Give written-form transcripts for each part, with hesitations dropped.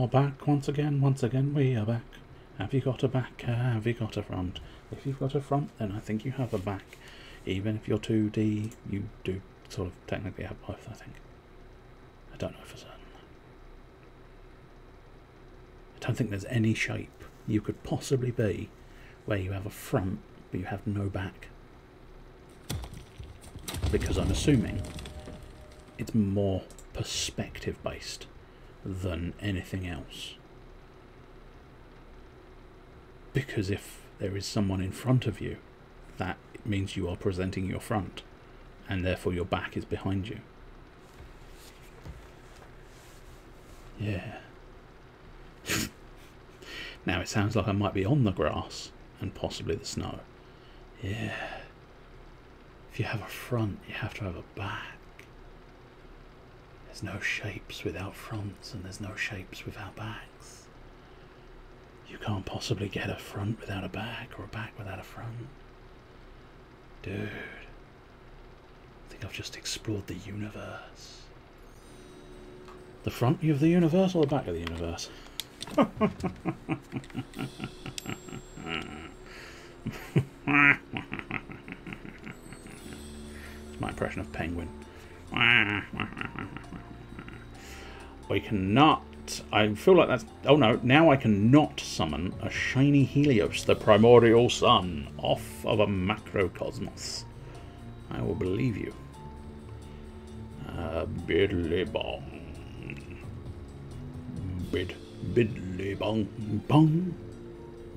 back once again we are back. Have you got a back? Have you got a front? If you've got a front, then I think you have a back. Even if you're 2D, you do sort of technically have both, I think. I don't know for certain. I don't think there's any shape you could possibly be where you have a front but you have no back. Because I'm assuming it's more perspective based than anything else. Because if there is someone in front of you, that means you are presenting your front, and therefore your back is behind you. Yeah. Now it sounds like I might be on the grass and possibly the snow. Yeah. If you have a front, you have to have a back. There's no shapes without fronts, and there's no shapes without backs. You can't possibly get a front without a back, or a back without a front. Dude, I think I've just explored the universe. The front of the universe or the back of the universe? It's my impression of Penguin. We cannot... I feel like that's... Oh no, now I cannot summon a shiny Helios, the primordial sun, off of a macrocosmos. I will believe you. Biddly bong. Biddly bong bong.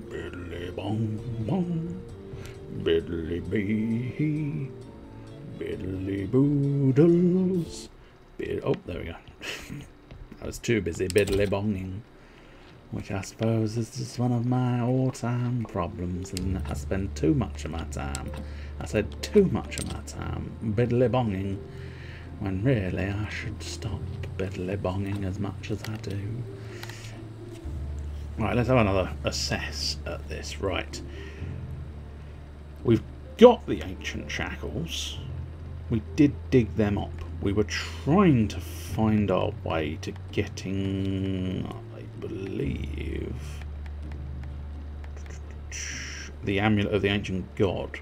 Biddly bong bong. Biddly bee. Biddly boodles. Oh, there we go. I was too busy biddly bonging, which I suppose is just one of my all-time problems, and I spend too much of my time. I said too much of my time biddly bonging, when really I should stop biddly bonging as much as I do. Right, let's have another assess at this. Right, we've got the ancient shackles. We did dig them up. We were trying to find our way to getting, I believe, the amulet of the ancient god.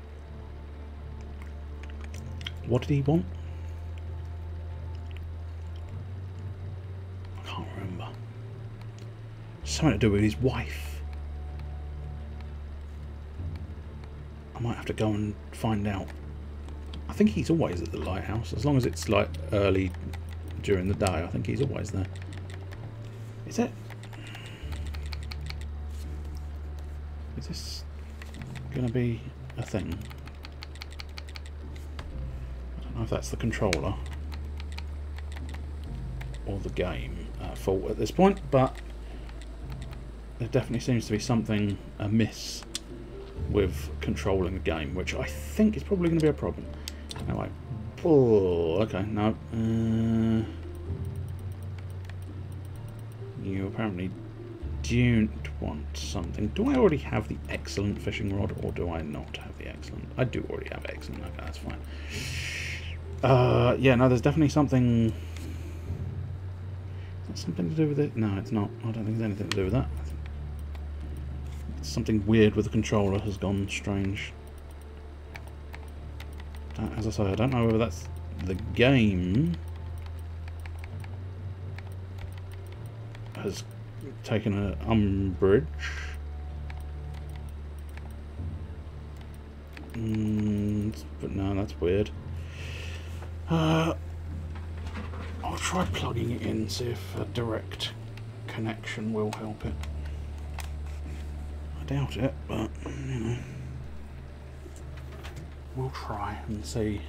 What did he want? I can't remember. Something to do with his wife. I might have to go and find out. I think he's always at the lighthouse, as long as it's like early during the day. I think he's always there. Is it? Is this going to be a thing? I don't know if that's the controller or the game fault at this point, but there definitely seems to be something amiss with controlling the game, which I think is probably going to be a problem. Anyway, oh, okay, no. You apparently don't want something. Do I already have the excellent fishing rod, or do I not have the excellent? I do already have excellent. Okay, that's fine. Yeah, no, there's definitely something. Is that something to do with it? No, it's not. I don't think there's anything to do with that. Something weird with the controller has gone strange. As I say, I don't know whether that's the game has taken an umbrage. But no, that's weird. I'll try plugging it in, see if a direct connection will help it. I doubt it, but you know. We'll try and see.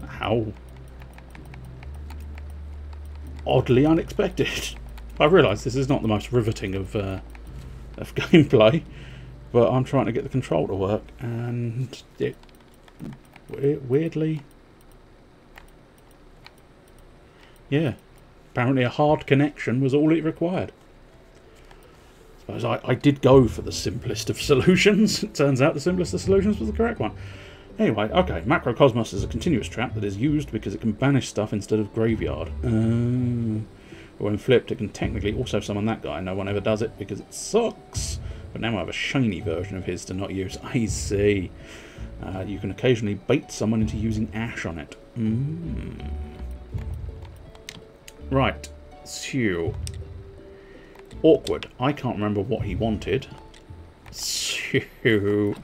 How oddly unexpected. I realise this is not the most riveting of gameplay, but I'm trying to get the control to work, and it weirdly, yeah, apparently a hard connection was all it required. I suppose I did go for the simplest of solutions. It turns out the simplest of solutions was the correct one. Anyway, okay, Macrocosmos is a continuous trap that is used because it can banish stuff instead of graveyard. But when flipped, it can technically also summon that guy. No one ever does it because it sucks. But now I have a shiny version of his to not use. I see. You can occasionally bait someone into using ash on it. Right. So. Awkward. I can't remember what he wanted. So.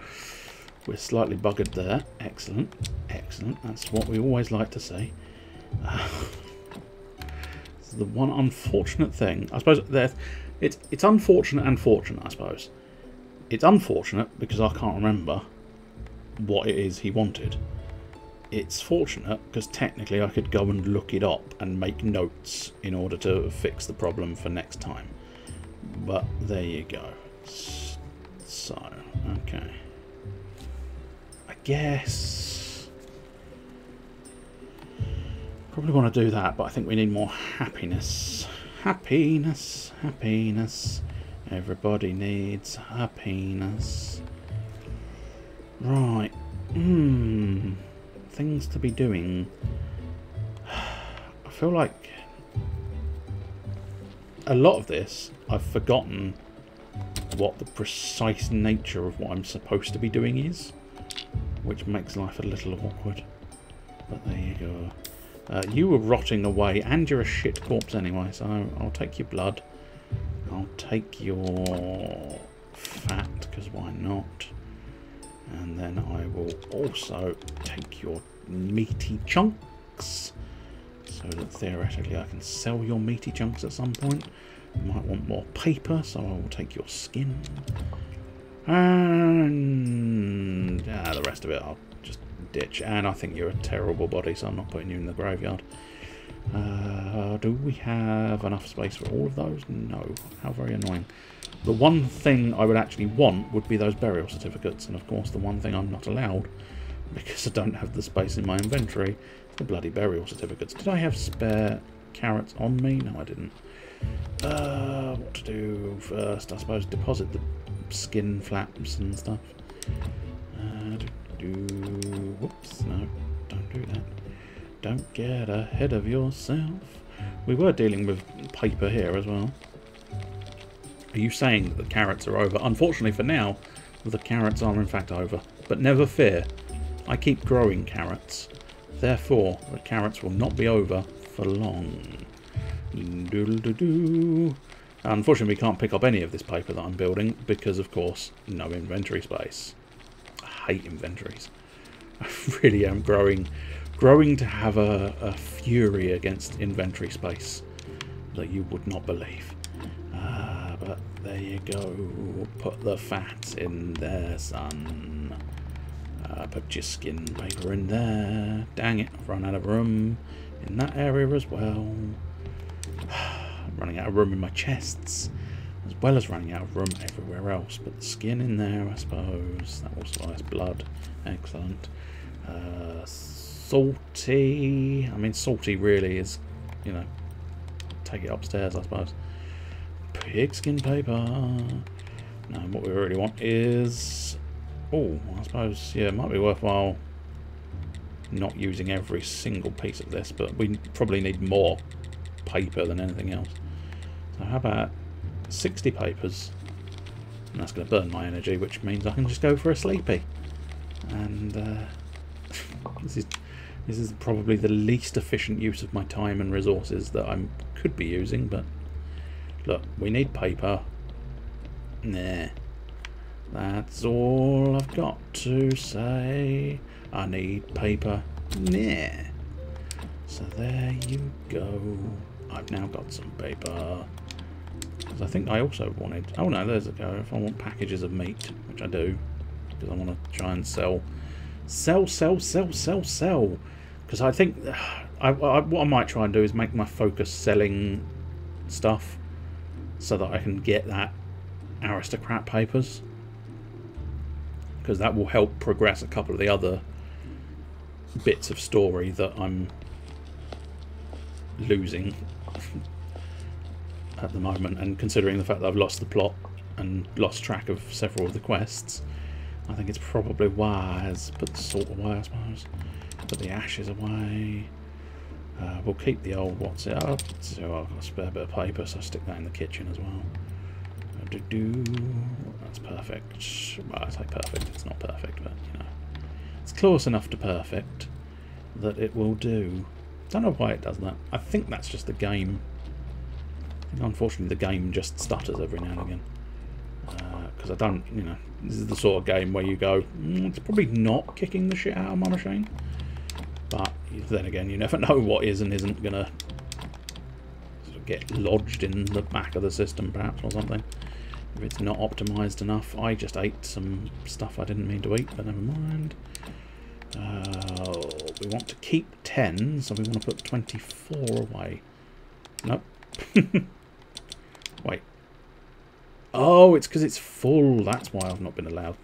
We're slightly buggered there. Excellent. Excellent. That's what we always like to say. The one unfortunate thing, I suppose, it's unfortunate and fortunate, I suppose. It's unfortunate because I can't remember what it is he wanted. It's fortunate because technically I could go and look it up and make notes in order to fix the problem for next time. But there you go. So, okay. I guess probably want to do that, but I think we need more happiness. Happiness, happiness. Everybody needs happiness. Right. Things to be doing. I feel like a lot of this I've forgotten what the precise nature of what I'm supposed to be doing is, which makes life a little awkward. But there you go. You were rotting away, and you're a shit corpse anyway, so I'll take your blood. I'll take your fat, because why not? And then I will also take your meaty chunks, so that theoretically I can sell your meaty chunks at some point. You might want more paper, so I will take your skin. And the rest of it I'll just ditch. And I think you're a terrible body, so I'm not putting you in the graveyard. Do we have enough space for all of those? No. How very annoying. The one thing I would actually want would be those burial certificates. And of course the one thing I'm not allowed, because I don't have the space in my inventory, the bloody burial certificates. Did I have spare carrots on me? No, I didn't. What to do first? I suppose deposit the skin flaps and stuff. Whoops, no, don't do that. Don't get ahead of yourself. We were dealing with paper here as well. Are you saying that the carrots are over? Unfortunately for now, the carrots are in fact over. But never fear, I keep growing carrots. Therefore, the carrots will not be over for long. Doodle-doo-doo. Unfortunately, we can't pick up any of this paper that I'm building because, of course, no inventory space. I hate inventories. I really am growing to have a fury against inventory space that you would not believe. But there you go. Put the fat in there, son. Put your skin paper in there. Dang it, I've run out of room in that area as well. I'm running out of room in my chests, as well as running out of room everywhere else. Put the skin in there, I suppose. That will slice blood. Excellent. Salty. I mean, salty really is, you know, take it upstairs, I suppose. Pigskin paper. No, what we really want is... Oh, I suppose, yeah, it might be worthwhile not using every single piece of this, but we probably need more paper than anything else. So how about 60 papers? And that's going to burn my energy, which means I can just go for a sleepy. And this is probably the least efficient use of my time and resources that I could be using, but look, we need paper. Nah. That's all I've got to say. I need paper. Nah. So there you go. I've now got some paper. Because I think I also wanted... Oh no, there's a go. If I want packages of meat, which I do. Because I want to try and sell. Sell. Because I think... what I might try and do is make my focus selling stuff. So that I can get that aristocrat papers. Because that will help progress a couple of the other bits of story that I'm losing at the moment, and considering the fact that I've lost the plot and lost track of several of the quests, I think it's probably wise. Put the salt away, I suppose. Put the ashes away. We'll keep the old what's it up. So I've got a spare bit of paper, so I'll stick that in the kitchen as well. That's perfect. Well, I say perfect, it's not perfect, but you know. It's close enough to perfect that it will do. Don't know why it does that. I think that's just the game. Unfortunately, the game just stutters every now and again. Because I don't, you know, this is the sort of game where you go, it's probably not kicking the shit out of my machine. But then again, you never know what is and isn't going to sort of get lodged in the back of the system, perhaps, or something. If it's not optimised enough. I just ate some stuff I didn't mean to eat, but never mind. We want to keep 10, so we want to put 24 away. Nope. Wait. Oh, it's because it's full. That's why I've not been allowed.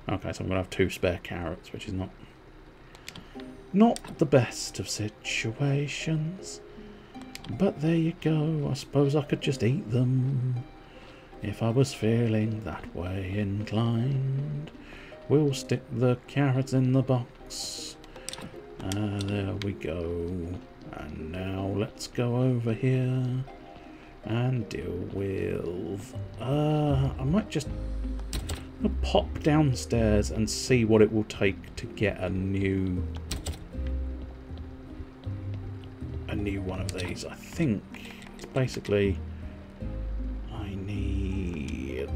Okay, so I'm going to have 2 spare carrots, which is not the best of situations. But there you go. I suppose I could just eat them if I was feeling that way inclined. We'll stick the carrots in the box. There we go. And now let's go over here and deal with... I might just pop downstairs and see what it will take to get a new one of these. I think it's basically... I need...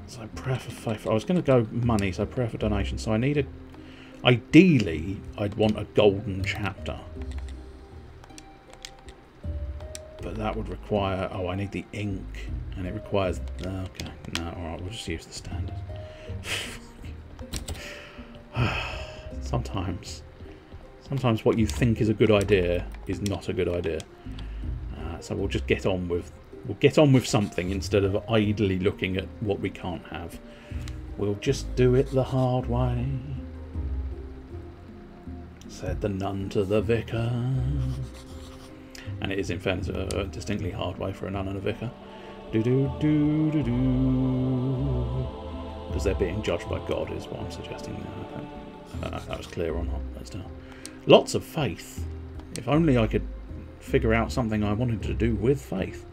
So I prayer for faith. I was going to go money, so I prayer for donation. So I need a... Ideally, I'd want a golden chapter. But that would require... Oh, I need the ink. And it requires... Okay, no, alright, we'll just use the standard. Sometimes what you think is a good idea is not a good idea. So we'll just get on with... We'll get on with something instead of idly looking at what we can't have. We'll just do it the hard way. Said the nun to the vicar. And it is, in fairness, a distinctly hard way for a nun and a vicar. Because they're being judged by God is what I'm suggesting now. I don't know if that was clear or not, but still. Lots of faith. If only I could figure out something I wanted to do with faith.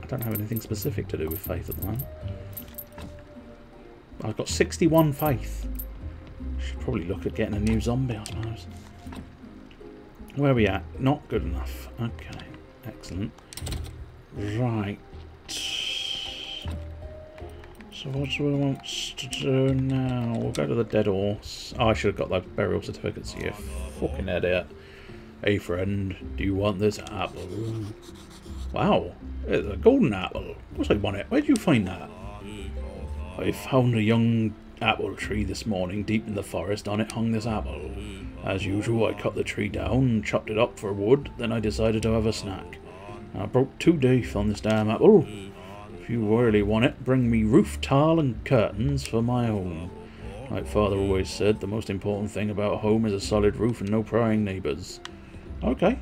I don't have anything specific to do with faith at the moment. I've got 61 faith. Should probably look at getting a new zombie, I suppose. Where are we at? Not good enough. Okay, excellent. Right. So what do we want to do now? We'll go to the dead horse. Oh, I should have got those burial certificates. You fucking idiot. Hey friend, do you want this apple? Wow, it's a golden apple. Of course I want it. Where'd you find that? I found a young apple tree this morning deep in the forest. On it hung this apple. As usual, I cut the tree down, chopped it up for wood, then I decided to have a snack. I broke 2 teeth on this damn apple. If you really want it, bring me roof tile and curtains for my home. Like Father always said, the most important thing about a home is a solid roof and no prying neighbours. Okay.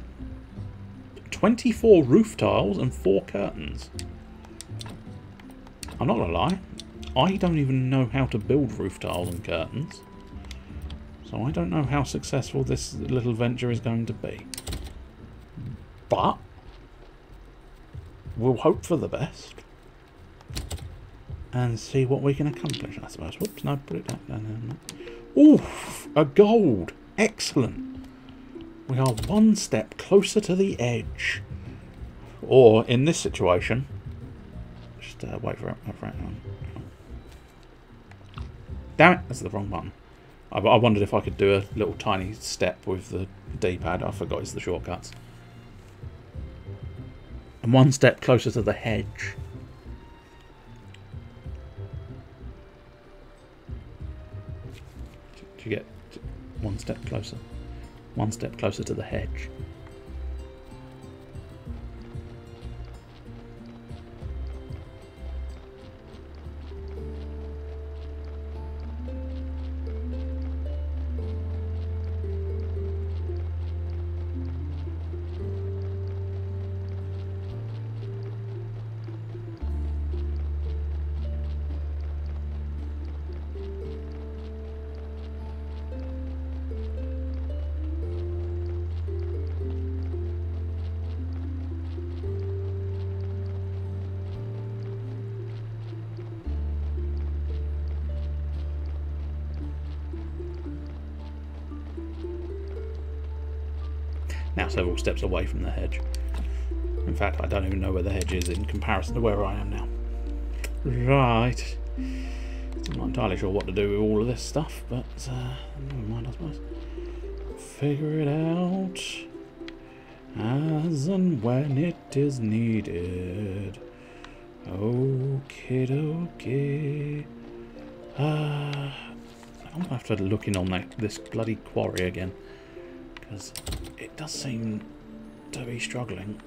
24 roof tiles and 4 curtains. I'm not gonna lie, I don't even know how to build roof tiles and curtains. So I don't know how successful this little venture is going to be. But we'll hope for the best. And see what we can accomplish, I suppose. Whoops, no, put it down. Oof, a gold. Excellent. We are 1 step closer to the edge. Or, in this situation... Just wait for it. Damn it, that's the wrong button. I wondered if I could do a little tiny step with the D-pad. I forgot it's the shortcuts. And 1 step closer to the hedge. Do you get 1 step closer? 1 step closer to the hedge. Now several steps away from the hedge. In fact, I don't even know where the hedge is in comparison to where I am now. Right. I'm not entirely sure what to do with all of this stuff, but never mind, I suppose. Figure it out as and when it is needed. Okie dokie. I'm going to have to look in on this bloody quarry again, because it does seem to be struggling.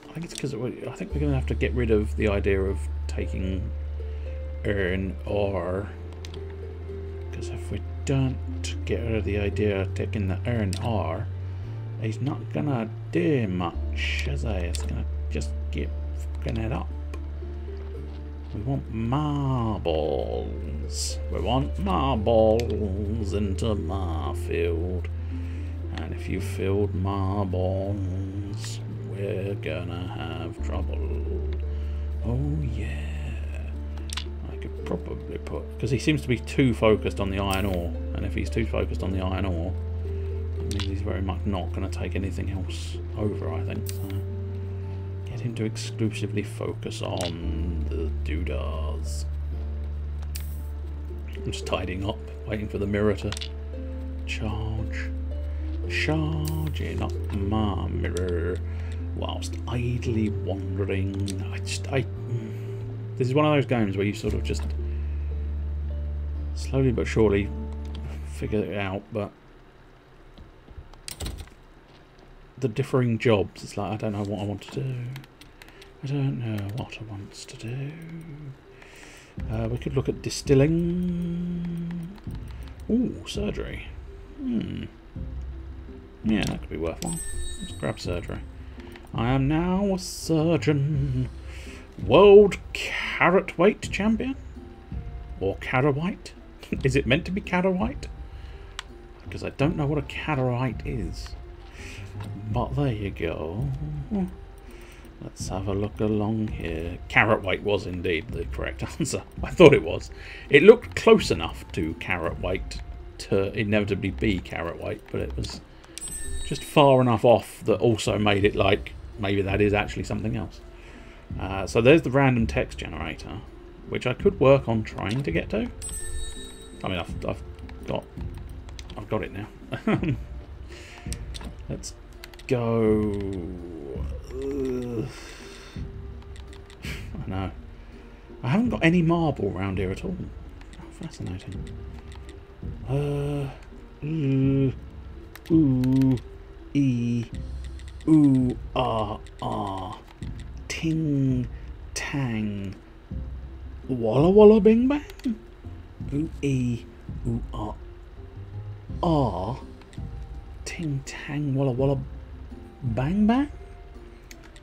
I think it's because I think we're going to have to get rid of the idea of taking iron ore, because if we don't get rid of the idea of taking the iron ore, he's not going to do much, is he? It's going to just keep fucking it up. We want marbles. We want marbles into my field. And if you filled marbles, we're gonna have trouble. Oh yeah. I could probably put... because he seems to be too focused on the iron ore. And if he's too focused on the iron ore, that means he's very much not going to take anything else over, I think. So get him to exclusively focus on the doodahs. I'm just tidying up, waiting for the mirror to charge. Charging up my mirror whilst idly wandering. This is one of those games where you sort of just slowly but surely figure it out, but the differing jobs, it's like I don't know what I want to do. I don't know what I want to do. We could look at distilling. Ooh, surgery. Yeah, that could be worthwhile. Let's grab surgery. I am now a surgeon. World carrot weight champion? Or carawhite? Is it meant to be carawhite? Because I don't know what a carawhite is. But there you go. Let's have a look along here. Carrot weight was indeed the correct answer. I thought it was. It looked close enough to carrot weight to inevitably be carrot weight, but it was just far enough off that also made it like maybe that is actually something else. So there's the random text generator, which I could work on trying to get to. I mean, I've got it now. Let's go. I know. I haven't got any marble around here at all. Oh, fascinating. Ooh, e, ooh, ah, ting, tang, walla walla bing bang. Ooh, e, ooh, ah, ting, tang, walla walla bang bang.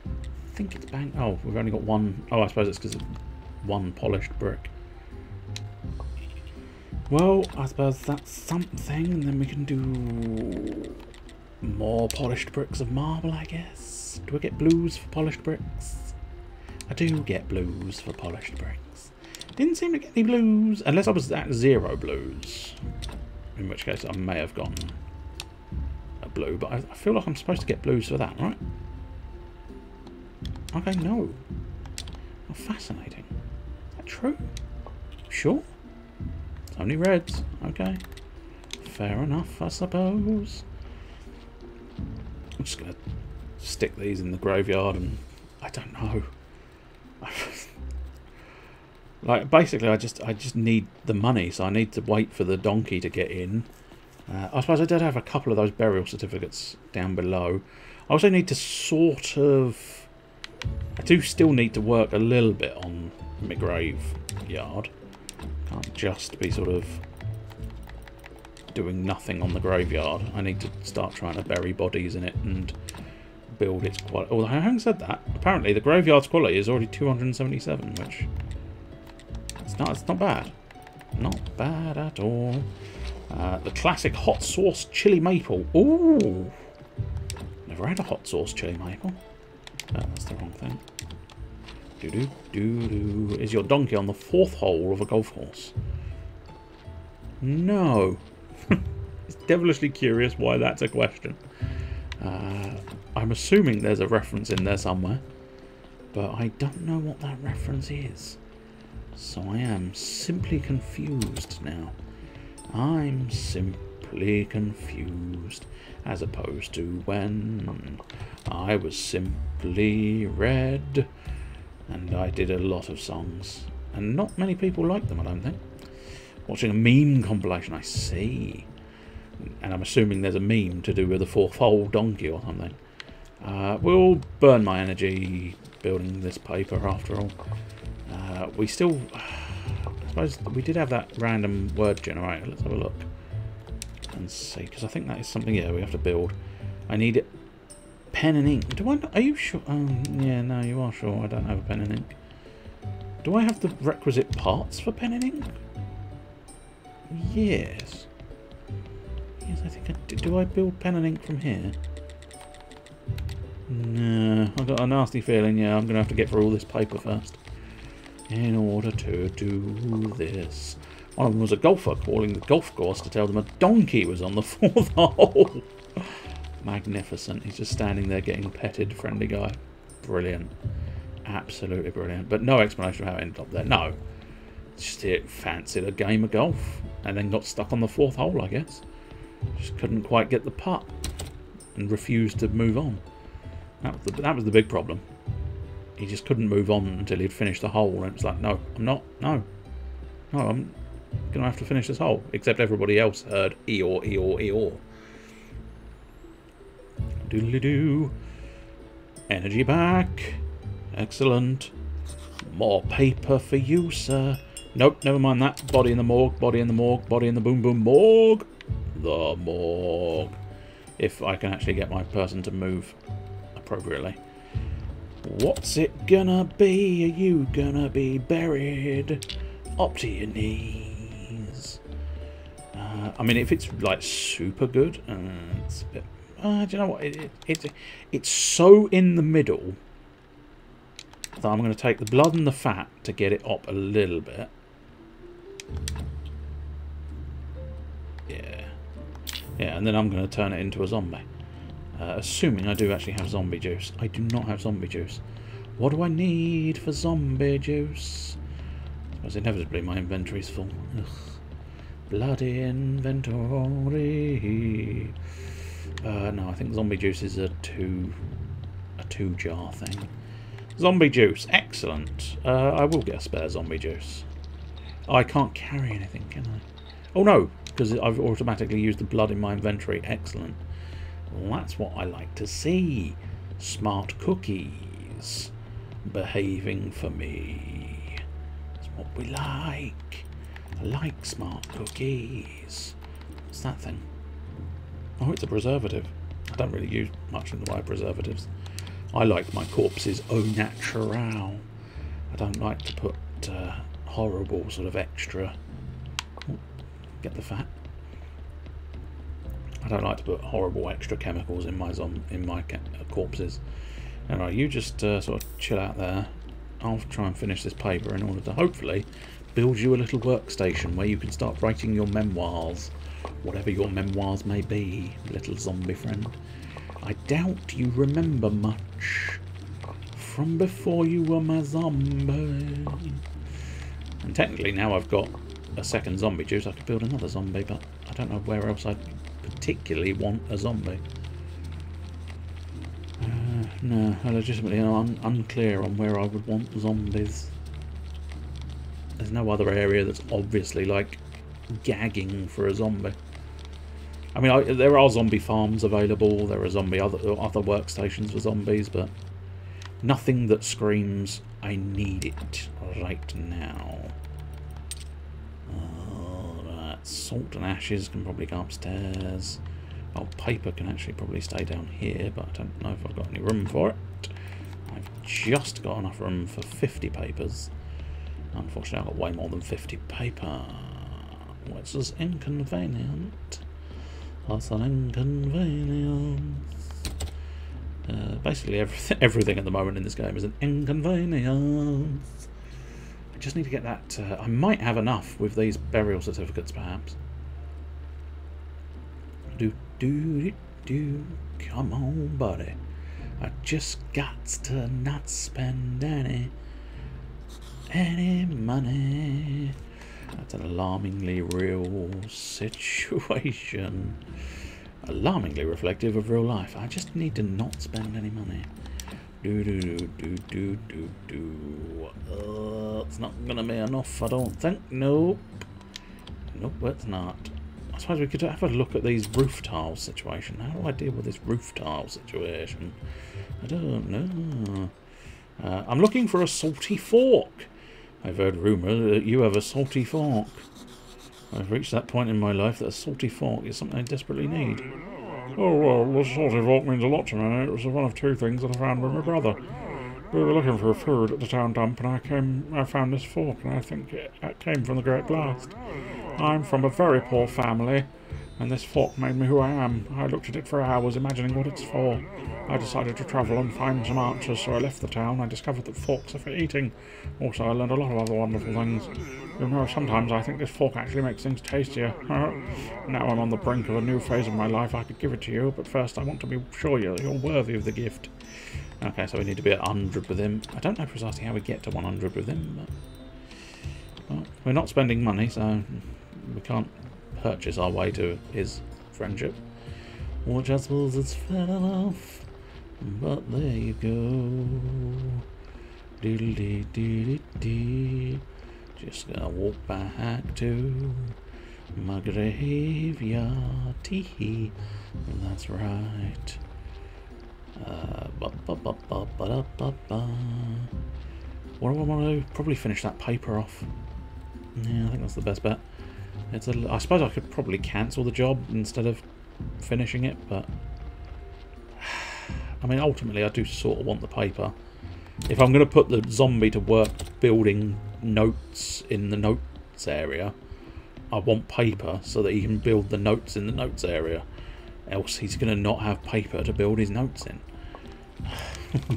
I think it's bang. Oh, we've only got one. Oh, I suppose it's because of one polished brick. Well, I suppose that's something, and then we can do more polished bricks of marble, I guess. Do I get blues for polished bricks? I do get blues for polished bricks. Didn't seem to get any blues, unless I was at 0 blues. In which case I may have gotten a blue, but I feel like I'm supposed to get blues for that, right? Okay, no. Oh, fascinating. Is that true? Sure. It's only reds. Okay. Fair enough, I suppose. I'm just going to stick these in the graveyard and I don't know. Like, basically, I just need the money, so I need to wait for the donkey to get in. I suppose I did have a couple of those burial certificates down below. I also need to sort of... I do still need to work a little bit on my graveyard. Can't just be sort of doing nothing on the graveyard. I need to start trying to bury bodies in it and build its quality. Although having said that, apparently the graveyard's quality is already 277, which it's not bad. Not bad at all. The classic hot sauce chili maple. Ooh, never had a hot sauce chili maple. That's the wrong thing. Doo-doo-doo-doo. Is your donkey on the 4th hole of a golf course? No. It's devilishly curious why that's a question. I'm assuming there's a reference in there somewhere, but I don't know what that reference is. So I am simply confused now. I'm simply confused, as opposed to when I was simply red and I did a lot of songs, and not many people like them, I don't think. Watching a meme compilation, I see. And I'm assuming there's a meme to do with a fourth-hole donkey or something. We'll burn my energy building this paper after all. We still... I suppose we did have that random word generator. Let's have a look and see, because I think that is something, yeah, we have to build. I need it. Pen and ink. Do I not, are you sure? Yeah, no, you are sure I don't have a pen and ink. Do I have the requisite parts for pen and ink? Yes. Yes, I think I do. Do I build pen and ink from here? No, I've got a nasty feeling, yeah, I'm going to have to get through all this paper first in order to do this. One of them was a golfer calling the golf course to tell them a donkey was on the fourth hole. Magnificent. He's just standing there getting petted, friendly guy. Brilliant. Absolutely brilliant. But no explanation of how it ended up there. No. Just it fancied a game of golf and then got stuck on the fourth hole, I guess. Just couldn't quite get the putt and refused to move on. That was the big problem. He just couldn't move on until he'd finished the hole, and it was like, no, I'm not, no, I'm gonna have to finish this hole. Except everybody else heard Eeyore, Eeyore, Eeyore. Doodly-doo. Energy back. Excellent. More paper for you, sir. Nope, never mind that. Body in the morgue, body in the morgue, body in the boom boom morgue. The morgue. If I can actually get my person to move appropriately. What's it gonna be? Are you gonna be buried up to your knees? I mean, if it's like super good, it's a bit. Do you know what? It's so in the middle that I'm going to take the blood and the fat to get it up a little bit. Yeah, and then I'm going to turn it into a zombie. Assuming I do actually have zombie juice. I do not have zombie juice. What do I need for zombie juice? I suppose inevitably my inventory's full. Ugh. Bloody inventory. No, I think zombie juice is a two jar thing. Zombie juice, excellent. I will get a spare zombie juice. Oh, I can't carry anything, can I? Oh no, because I've automatically used the blood in my inventory. Excellent. Well, that's what I like to see. Smart cookies behaving for me. That's what we like. I like smart cookies. What's that thing? Oh, it's a preservative. I don't really use much in the way of preservatives. I like my corpses au naturel. I don't like to put horrible sort of extra... Oh, get the fat. I don't like to put horrible extra chemicals in my corpses. Anyway, you just sort of chill out there. I'll try and finish this paper in order to hopefully build you a little workstation where you can start writing your memoirs. Whatever your memoirs may be, little zombie friend. I doubt you remember much from before you were my zombie. And technically now I've got a second zombie juice, I could build another zombie, but I don't know where else I particularly want a zombie. No, I legitimately am unclear on where I would want zombies. There's no other area that's obviously like gagging for a zombie. I mean, there are zombie farms available. There are other workstations for zombies, but nothing that screams, I need it right now. Right. Salt and ashes can probably go upstairs. Oh, paper can actually probably stay down here, but I don't know if I've got any room for it. I've just got enough room for 50 papers. Unfortunately, I've got way more than 50 paper. Which is inconvenient. That's an inconvenience. Basically, everything at the moment in this game is an inconvenience. I just need to get that... I might have enough with these burial certificates, perhaps. do. Come on, buddy. I just got to not spend any money. That's an alarmingly real situation. Alarmingly reflective of real life. I just need to not spend any money. It's not gonna be enough, I don't think. Nope. Nope, it's not. I suppose we could have a look at these roof tiles situation. How do I deal with this roof tile situation? I don't know. I'm looking for a salty fork. I've heard rumour that you have a salty fork. I've reached that point in my life that a salty fork is something I desperately need. Oh, well, the salty fork means a lot to me. It was one of two things that I found with my brother. We were looking for food at the town dump, and I found this fork, and I think it came from the Great Blast. I'm from a very poor family, and this fork made me who I am. I looked at it for hours, imagining what it's for. I decided to travel and find some answers, so I left the town. I discovered that forks are for eating. Also, I learned a lot of other wonderful things. You know, sometimes I think this fork actually makes things tastier. Now I'm on the brink of a new phase of my life. I could give it to you, but first I want to be sure you're worthy of the gift. Okay, so we need to be at 100 with him. I don't know precisely how we get to 100 with him, but... Well, we're not spending money, so we can't purchase our way to his friendship. Which I suppose it's fair enough, but there you go. Doodle-dee-dee-dee-dee. Just gonna walk back to my graveyard. Tee-hee. That's right. What do I want to do? Probably finish that paper off. Yeah, I think that's the best bet. I suppose I could probably cancel the job instead of finishing it, but I mean, ultimately I do sort of want the paper. If I'm going to put the zombie to work building notes in the notes area, I want paper so that he can build the notes in the notes area. Else he's going to not have paper to build his notes in.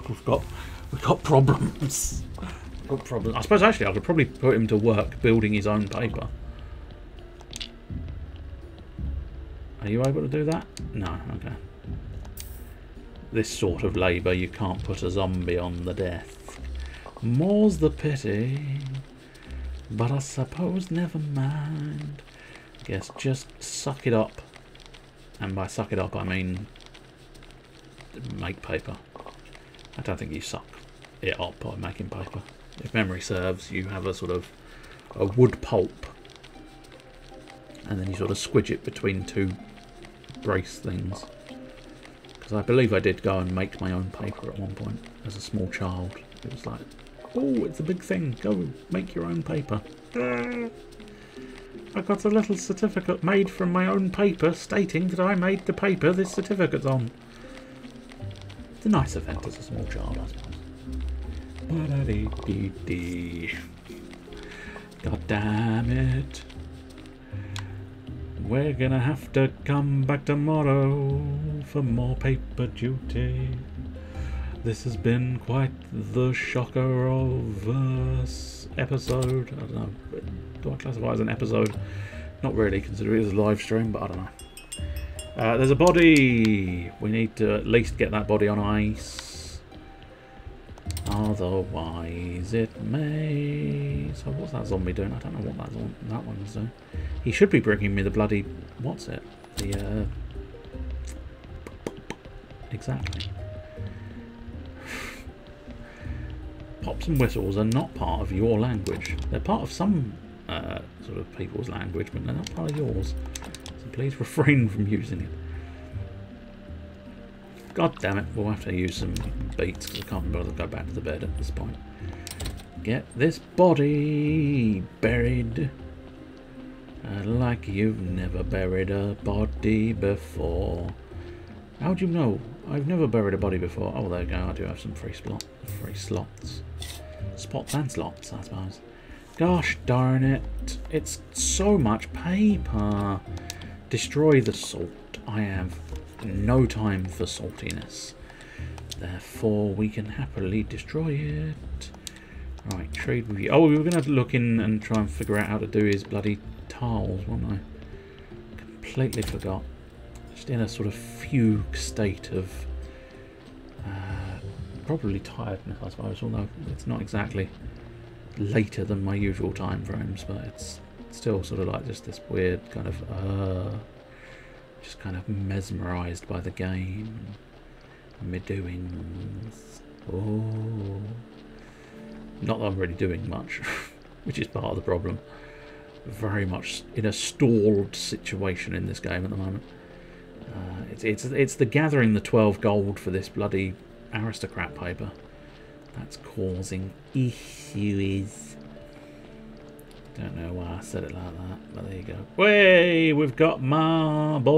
We've got problems. We've got problems. I suppose actually I could probably put him to work building his own paper. Are you able to do that? No, okay. This sort of labour, you can't put a zombie on the death. More's the pity. But I suppose never mind. Guess just suck it up. And by suck it up, I mean make paper. I don't think you suck it up by making paper. If memory serves, you have a sort of a wood pulp. And then you sort of squidge it between two brace things. Because I believe I did go and make my own paper at one point as a small child. It was like, oh, it's a big thing. Go make your own paper. I got a little certificate made from my own paper stating that I made the paper this certificate's on. It's a nice event as a small child, I suppose. God damn it. We're gonna have to come back tomorrow for more paper duty. This has been quite the shocker of episode. I don't know. Do I classify it as an episode? Not really, considering it is a live stream, but I don't know. There's a body. We need to at least get that body on ice. Otherwise, it may... So what's that zombie doing? I don't know what that one's doing. He should be bringing me the bloody... What's it? The... Exactly. Pops and whistles are not part of your language. They're part of some sort of people's language, but they're not part of yours. So please refrain from using it. God damn it, we'll have to use some beats because I can't bother to go back to the bed at this point. Get this body buried like you've never buried a body before. How'd you know? I've never buried a body before. Oh, there you go. I do have some free slots. Spots and slots, I suppose. Gosh darn it. It's so much paper. Destroy the salt. I have no time for saltiness. Therefore, we can happily destroy it. Right, trade review. Oh, we were going to look in and try and figure out how to do his bloody tiles, weren't I? Completely forgot. just in a sort of fugue state of probably tiredness, I suppose, although it's not exactly later than my usual time frames, but it's still sort of like just this weird kind of just kind of mesmerised by the game, me doings. Oh, not that I'm really doing much, which is part of the problem. Very much in a stalled situation in this game at the moment. It's the gathering the 12 gold for this bloody aristocrat paper that's causing issues. Don't know why I said it like that, but there you go. Way, we've got marbles.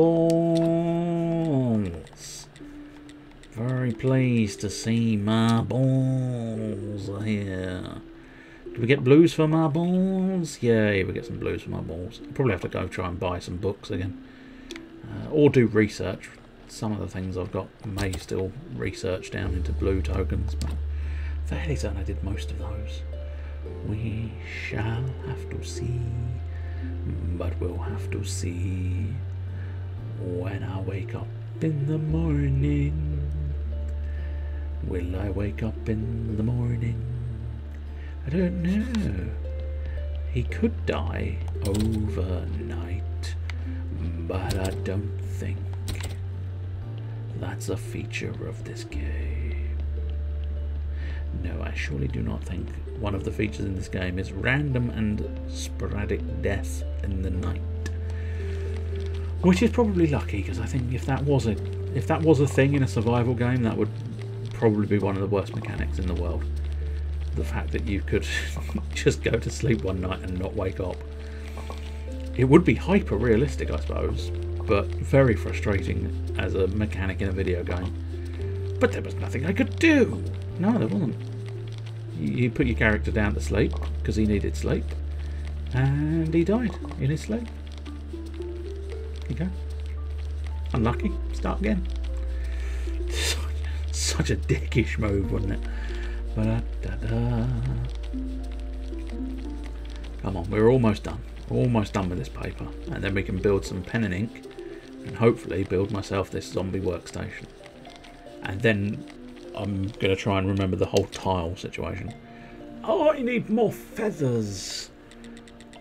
Very pleased to see marbles here. Do we get blues for marbles? Yeah, we get some blues for marbles. Probably have to go try and buy some books again. Or do research. Some of the things I've got may still research down into blue tokens, but fairly certain I did most of those. We shall have to see, but we'll have to see when I wake up in the morning. Will I wake up in the morning? I don't know. He could die overnight, but I don't think that's a feature of this game. No, I surely do not think one of the features in this game is random and sporadic death in the night. Which is probably lucky, because I think if that was a thing in a survival game, that would probably be one of the worst mechanics in the world. The fact that you could just go to sleep one night and not wake up. It would be hyper realistic, I suppose, but very frustrating as a mechanic in a video game. But there was nothing I could do. No, there wasn't. You put your character down to sleep because he needed sleep, and he died in his sleep. There you go. Unlucky. Start again. Such a dickish move, wasn't it? Ba-da-da-da. Come on, we're almost done. Almost done with this paper, and then we can build some pen and ink, and hopefully build myself this zombie workstation. And then I'm going to try and remember the whole tile situation. Oh, I need more feathers.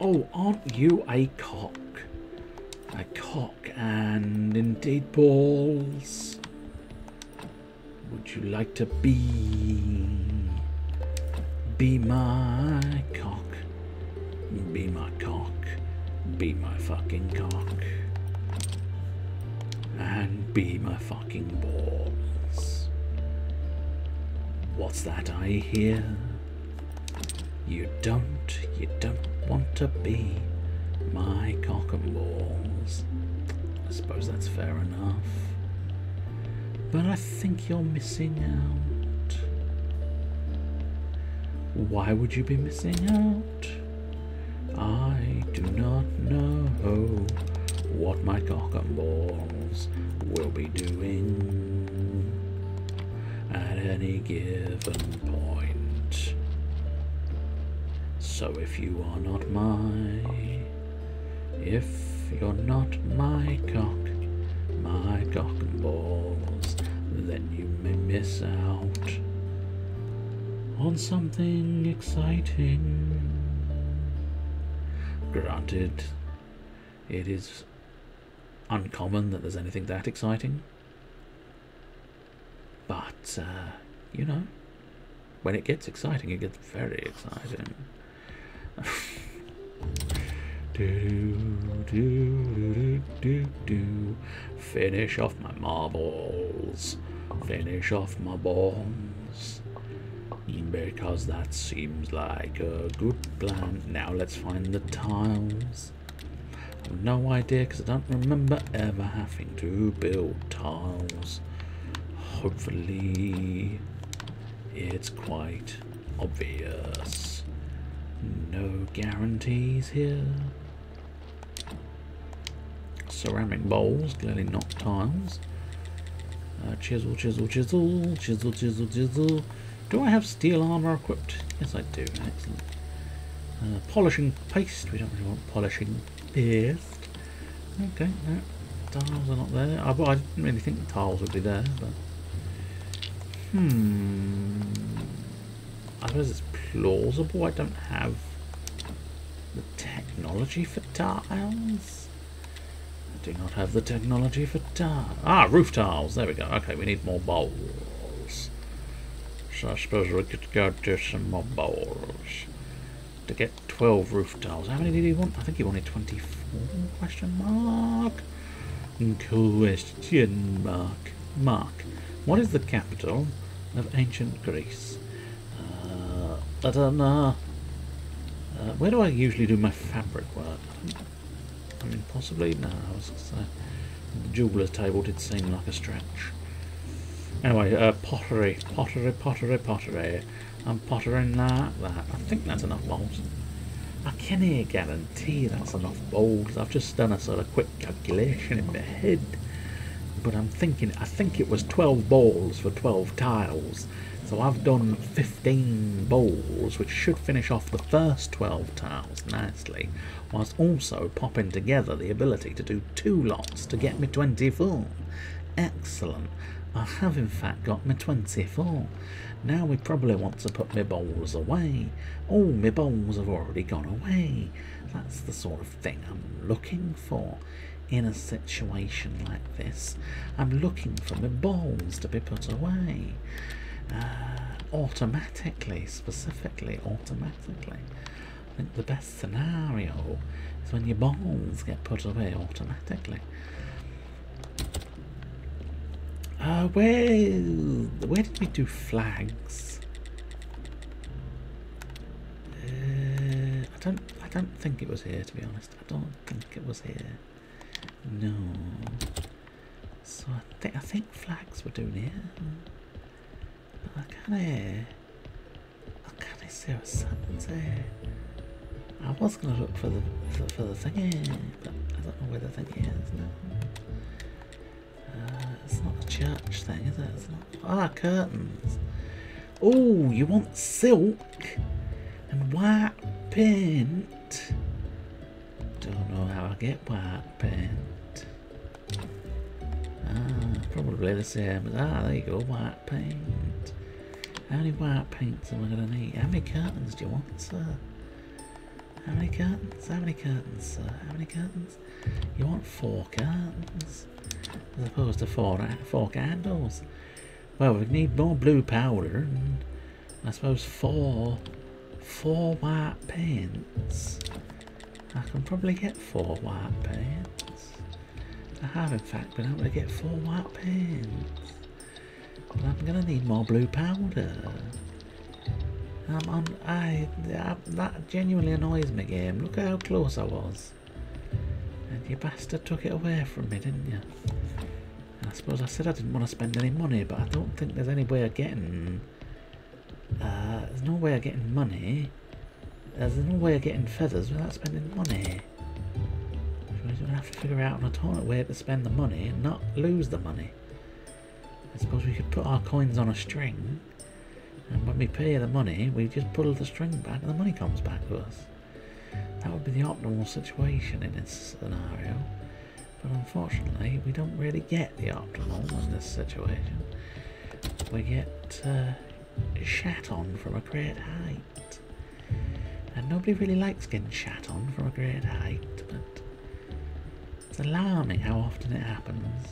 Oh, aren't you a cock? A cock, and indeed balls. Would you like to be my cock? Be my cock. Be my fucking cock. And be my fucking balls. What's that I hear? You don't want to be my cock and balls. I suppose that's fair enough. But I think you're missing out. Why would you be missing out? I do not know what my cock and balls will be doing at any given point. So if you're not my cock and balls, then you may miss out on something exciting. Granted, it is uncommon that there's anything that exciting, but you know, when it gets exciting, it gets very exciting. Finish off my marbles, finish off my balls, because that seems like a good plan. Now let's find the tiles. I have no idea, because I don't remember ever having to build tiles. Hopefully it's quite obvious. No guarantees here. Ceramic bowls, clearly not tiles. Chisel, chisel, chisel, chisel, chisel, chisel. Do I have steel armor equipped? Yes, I do. Excellent. Polishing paste. We don't really want polishing paste. Okay. No. Tiles are not there. I didn't really think the tiles would be there, but... I suppose it's plausible I don't have the technology for tiles. I do not have the technology for tiles. Ah, roof tiles. There we go. Okay, we need more bowls. So I suppose we could go do some more bowls. To get 12 roof tiles. How many did he want? I think he wanted 24? Question mark. Question mark. Mark. What is the capital of ancient Greece? I don't know. Where do I usually do my fabric work? I mean, possibly? No, I was gonna say. The jeweller's table did seem like a stretch. Anyway, pottery. Pottery, pottery, pottery. I'm pottering like that. I think that's enough bowls. I can't guarantee that's enough bowls. I've just done a sort of quick calculation in my head. But I'm thinking, I think it was 12 bowls for 12 tiles. So I've done 15 bowls, which should finish off the first 12 tiles nicely, whilst also popping together the ability to do 2 lots to get me 24. Excellent. I have in fact got me 24. Now we probably want to put my bowls away. Oh, my bowls have already gone away. That's the sort of thing I'm looking for in a situation like this. I'm looking for my bowls to be put away. Automatically, specifically automatically. I think the best scenario is when your bowls get put away automatically. Where did we do flags? I don't think it was here, to be honest. I don't think it was here. No. So I think flags were doing here. But I can't see a sentence here. I was gonna look for the thingy, but I don't know where the thing is now. It's not a church thing, is it? It's not. Curtains. Oh, you want silk and white paint? Don't know how I get white paint. Probably the same as there you go, white paint. How many white paints am I gonna need? How many curtains do you want, sir? How many curtains? How many curtains, sir? How many curtains? You want 4 curtains? As opposed to 4 candles. Well, we need more blue powder and I suppose 4 white paints. I can probably get 4 white paints. I have in fact been able to get 4 white paints. But I'm gonna need more blue powder. That genuinely annoys me, game. Look at how close I was. And you bastard took it away from me, didn't you? I suppose I said I didn't want to spend any money, but I don't think there's any way of getting... there's no way of getting money. There's no way of getting feathers without spending money. We're going to have to figure out an alternate way to spend the money and not lose the money. I suppose we could put our coins on a string, and when we pay the money, we just pull the string back and the money comes back to us. That would be the optimal situation in this scenario. But unfortunately, we don't really get the optimal in this situation. We get shat on from a great height. And nobody really likes getting shat on from a great height, but it's alarming how often it happens.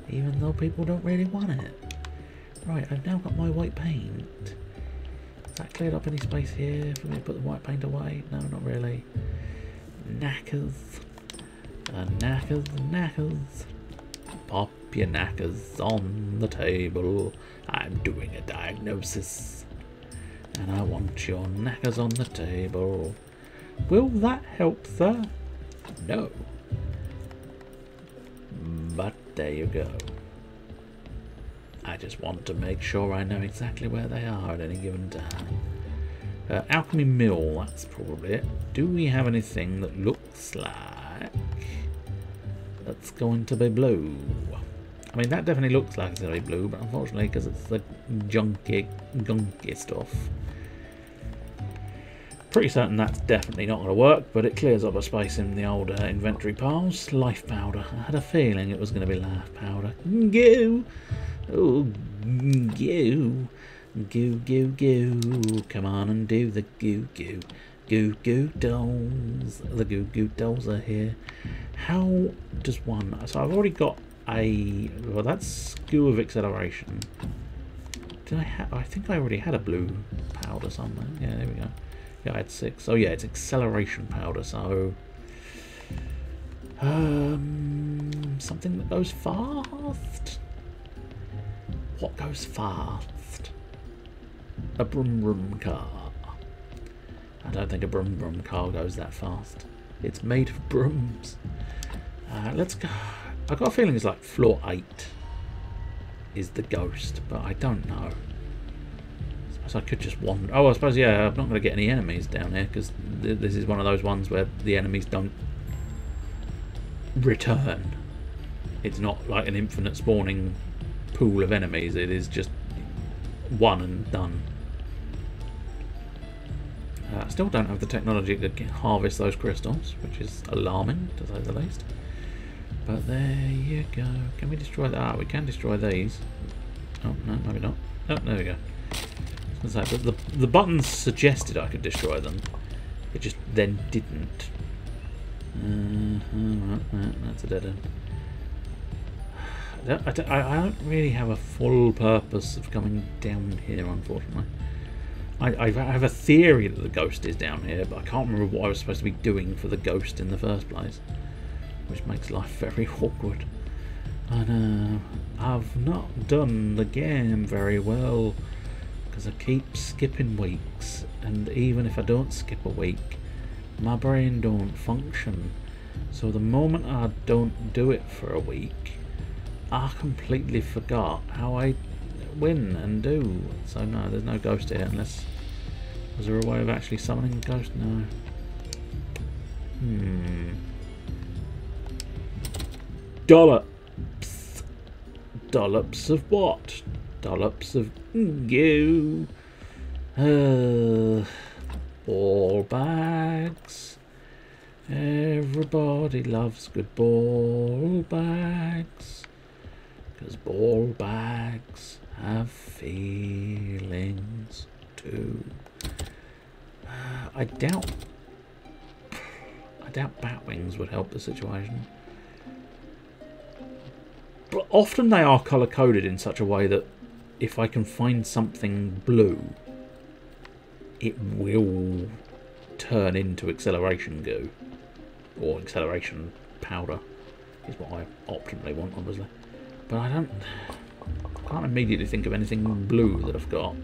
Even though people don't really want it. Right, I've now got my white paint. Has that cleared up any space here for me to put the white paint away? No, not really. Knackers. Knackers. Pop your knackers on the table. I'm doing a diagnosis. And I want your knackers on the table. Will that help, sir? No. But there you go. I just want to make sure I know exactly where they are at any given time. Alchemy mill, that's probably it. Do we have anything that looks like that's going to be blue? I mean, that definitely looks like it's going to be blue, but unfortunately, because it's the gunky stuff, pretty certain that's definitely not going to work, but it clears up a space in the old inventory piles. Life powder. I had a feeling it was going to be life powder. Goo! Oh, goo! Goo, goo, goo. Come on and do the goo, goo. Goo, goo dolls. The goo, goo dolls are here. How does one... So I've already got a... Well, that's goo of acceleration. Did I have... I think I already had a blue powder somewhere. Yeah, there we go. Yeah, I had 6. Oh yeah, it's acceleration powder, so... something that goes fast? What goes fast? A brum brum car. I don't think a brum brum car goes that fast. It's made of brums. Let's go. I've got a feeling it's like floor 8 is the ghost, but I don't know. I suppose I could just wander. Oh, I suppose, yeah, I'm not going to get any enemies down here because this is one of those ones where the enemies don't return. It's not like an infinite spawning pool of enemies. It is just one and done. I still don't have the technology to harvest those crystals, which is alarming to say the least. But there you go. Can we destroy that? Ah, we can destroy these. Oh, no, maybe not. Oh, there we go. I was gonna say, but the buttons suggested I could destroy them. It just then didn't. That's a dead end. I don't really have a full purpose of coming down here, unfortunately. I have a theory that the ghost is down here, but I can't remember what I was supposed to be doing for the ghost in the first place, which makes life very awkward. And I've not done the game very well because I keep skipping weeks, and even if I don't skip a week, my brain don't function. So the moment I don't do it for a week, I completely forgot how I win and do. So no, there's no ghost here unless... Was there a way of actually summoning a ghost? No. Dollops. Dollops of what? Dollops of goo. Ball bags. Everybody loves good ball bags. Because ball bags have feelings too. I doubt batwings would help the situation. But often they are colour coded in such a way that if I can find something blue, it will turn into acceleration goo. Or acceleration powder is what I optimally want, obviously. But I can't immediately think of anything blue that I've got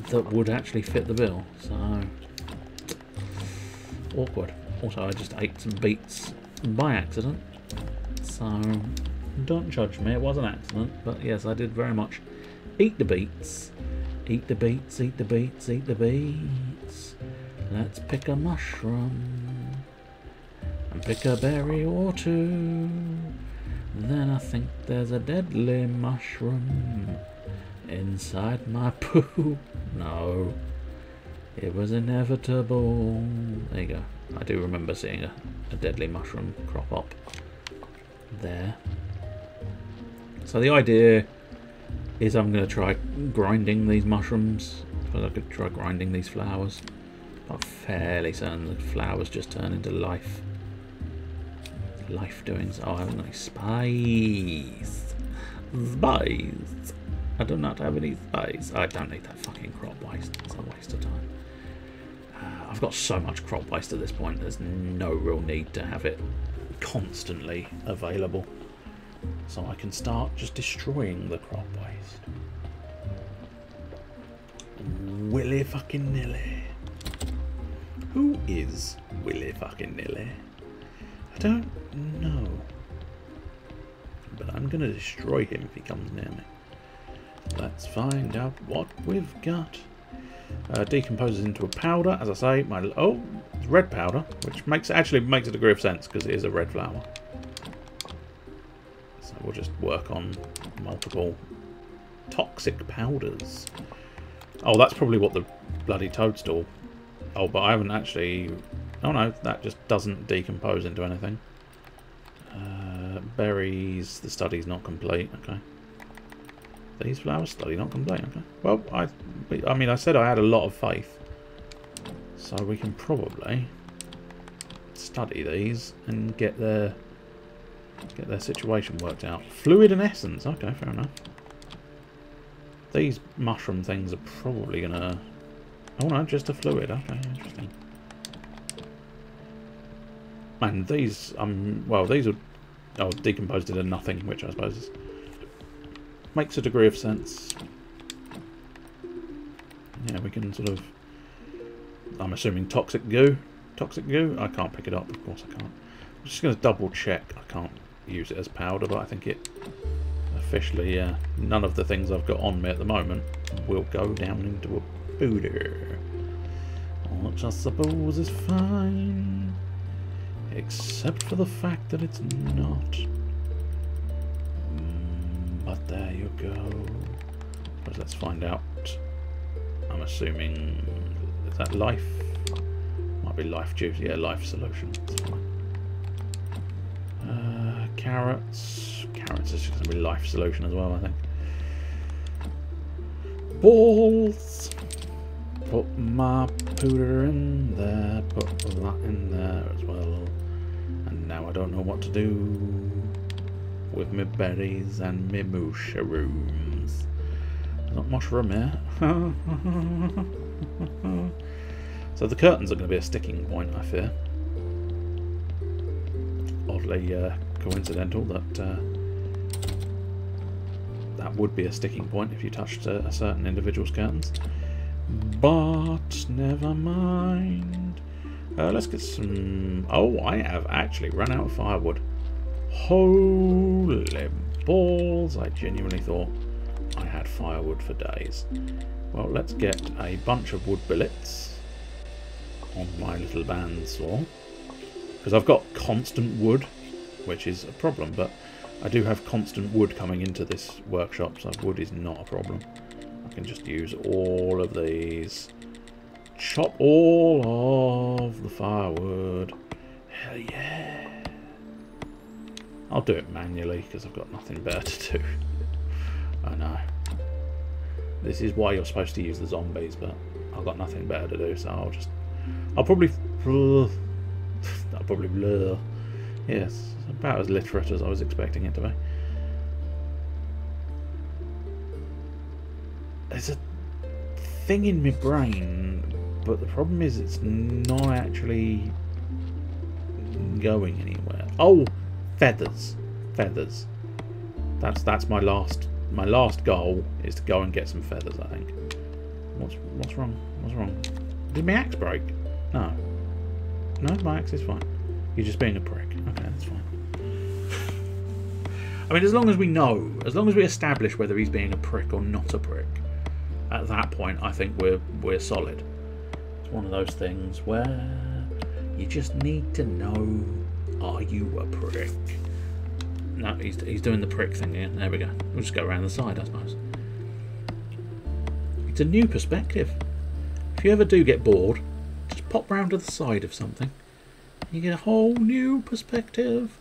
that would actually fit the bill, so awkward. Also, I just ate some beets by accident, so don't judge me, it was an accident, but yes, I did very much eat the beets. Eat the beets, eat the beets, eat the beets. Let's pick a mushroom and pick a berry or two. Then I think there's a deadly mushroom inside my poo. No, it was inevitable. There you go. I do remember seeing a deadly mushroom crop up there. So the idea is I'm going to try grinding these mushrooms. I suppose I could try grinding these flowers. I'm fairly certain the flowers just turn into life doings. Oh, I haven't got any spice. Spice. I do not have any spice. I don't need that fucking crop waste. It's a waste of time. I've got so much crop waste at this point. There's no real need to have it constantly available. So I can start just destroying the crop waste. Willy fucking nilly. Who is Willy fucking nilly? I don't know. But I'm going to destroy him if he comes near me. Let's find out what we've got. Decomposes into a powder, as I say. It's red powder, which actually makes a degree of sense because it is a red flower. So we'll just work on multiple toxic powders. Oh, that's probably what the bloody toadstool... Oh, but I haven't actually... Oh no, that just doesn't decompose into anything. Berries, the study's not complete, okay. These flowers, study not complete, okay. Well, I mean, I said I had a lot of faith. So we can probably study these and get their situation worked out. Fluid and essence, okay, fair enough. These mushroom things are probably gonna... Oh no, just a fluid, okay, interesting. Man, these, well, these are decomposed into nothing, which I suppose makes a degree of sense. Yeah, we can sort of... I'm assuming toxic goo. Toxic goo? I can't pick it up, of course I can't. I'm just going to double check. I can't use it as powder, but I think it officially, none of the things I've got on me at the moment will go down into a powder. Which I suppose is fine. Except for the fact that it's not. But there you go. But let's find out. I'm assuming... Is that life? Might be life juice. Yeah, life solution. That's fine. Carrots. Carrots is just going to be life solution as well, I think. Balls. Put my powder in there. Put that in there as well. And now I don't know what to do with my berries and my mushrooms. Not mushroom here. So the curtains are going to be a sticking point, I fear. Oddly coincidental that that would be a sticking point if you touched a certain individual's curtains. But never mind. Let's get some... Oh, I have actually run out of firewood. Holy balls. I genuinely thought I had firewood for days. Well, let's get a bunch of wood billets on my little bandsaw. Because I've got constant wood, which is a problem, but I do have constant wood coming into this workshop, so wood is not a problem. I can just use all of these. Chop all of the firewood. Hell yeah. I'll do it manually because I've got nothing better to do. I know. This is why you're supposed to use the zombies, but I've got nothing better to do, so I'll probably blur. Yes, about as literate as I was expecting it to be. There's a thing in my brain, but the problem is it's not actually going anywhere. Oh, feathers. Feathers. That's my last goal is to go and get some feathers, I think. What's wrong? What's wrong? Did my axe break? No. No, my axe is fine. You're just being a prick. Okay, that's fine. I mean, as long as we know, as long as we establish whether he's being a prick or not a prick, at that point, I think we're solid. It's one of those things where you just need to know, are you a prick? No, he's doing the prick thing again. There we go. We'll just go around the side, I suppose. It's a new perspective. If you ever do get bored, just pop round to the side of something. You get a whole new perspective.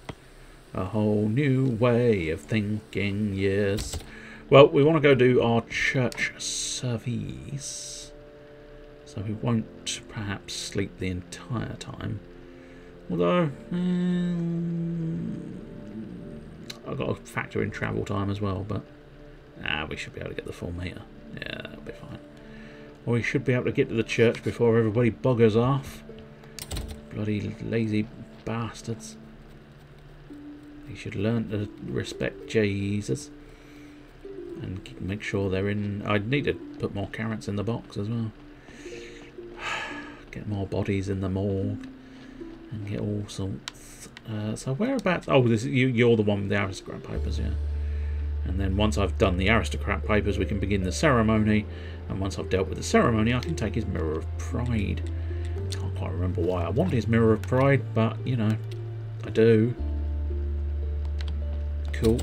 A whole new way of thinking, yes. Well, we want to go do our church service. So we won't perhaps sleep the entire time. Although, I've got to factor in travel time as well, but we should be able to get the full meter. Yeah, that'll be fine. Or we should be able to get to the church before everybody buggers off. Bloody lazy bastards. You should learn to respect Jesus. And make sure they're in... I'd need to put more carrots in the box as well. Get more bodies in the morgue. And get all sorts. So whereabouts... Oh, this you're the one with the aristocrat papers, yeah. And then once I've done the aristocrat papers, we can begin the ceremony. And once I've dealt with the ceremony, I can take his Mirror of Pride. Can't quite remember why I want his Mirror of Pride, but, you know, I do. Cool.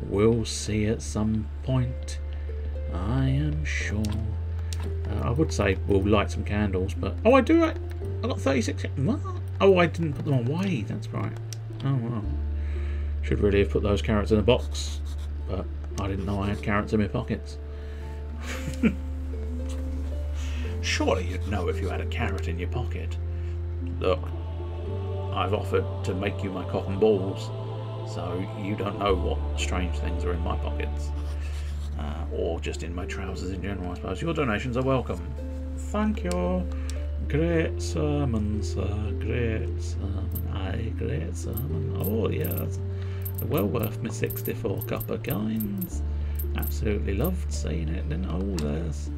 We'll see at some point. I am sure. I would say we'll light some candles, but... Oh, I do. I got 36. What? Oh, I didn't put them away. That's right. Oh, well. Should really have put those carrots in a box, but I didn't know I had carrots in my pockets. Surely you'd know if you had a carrot in your pocket. Look, I've offered to make you my cock and balls, so you don't know what strange things are in my pockets. Or just in my trousers in general, I suppose. Your donations are welcome. Thank you. Great sermon, sir. Great sermon. Aye, great sermon. Oh, yes. Well worth my 64 copper coins. Absolutely loved seeing it. Then, oh, there's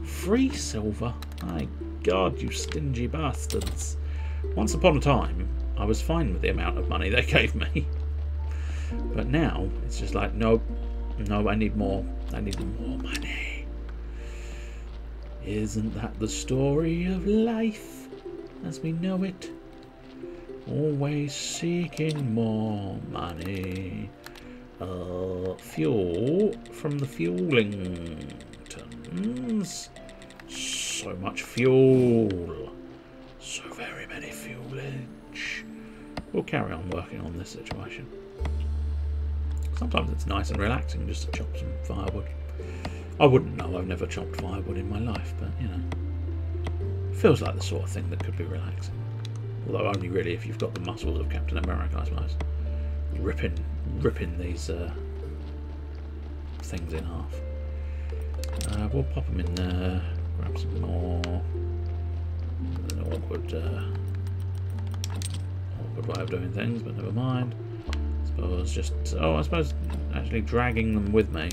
free silver. My God, you stingy bastards. Once upon a time, I was fine with the amount of money they gave me. But now, it's just like, nope. No, I need more. I need more money. Isn't that the story of life as we know it? Always seeking more money. Fuel from the fueling tons. So much fuel. So very many fuelage. We'll carry on working on this situation. Sometimes it's nice and relaxing just to chop some firewood. I wouldn't know, I've never chopped firewood in my life, but, you know, feels like the sort of thing that could be relaxing. Although only really if you've got the muscles of Captain America, I suppose. Ripping these things in half. We'll pop them in there, grab some more. An awkward way of doing things, but never mind. I suppose actually dragging them with me.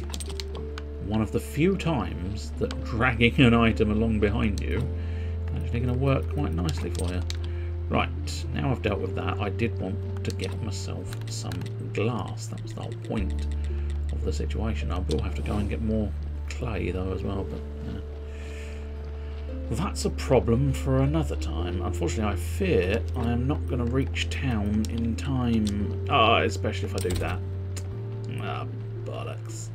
One of the few times that dragging an item along behind you is actually going to work quite nicely for you. Right, now I've dealt with that, I did want to get myself some glass. That was the whole point of the situation. I will have to go and get more clay though as well, but that's a problem for another time. Unfortunately, I fear I am not going to reach town in time. Especially if I do that. Bollocks.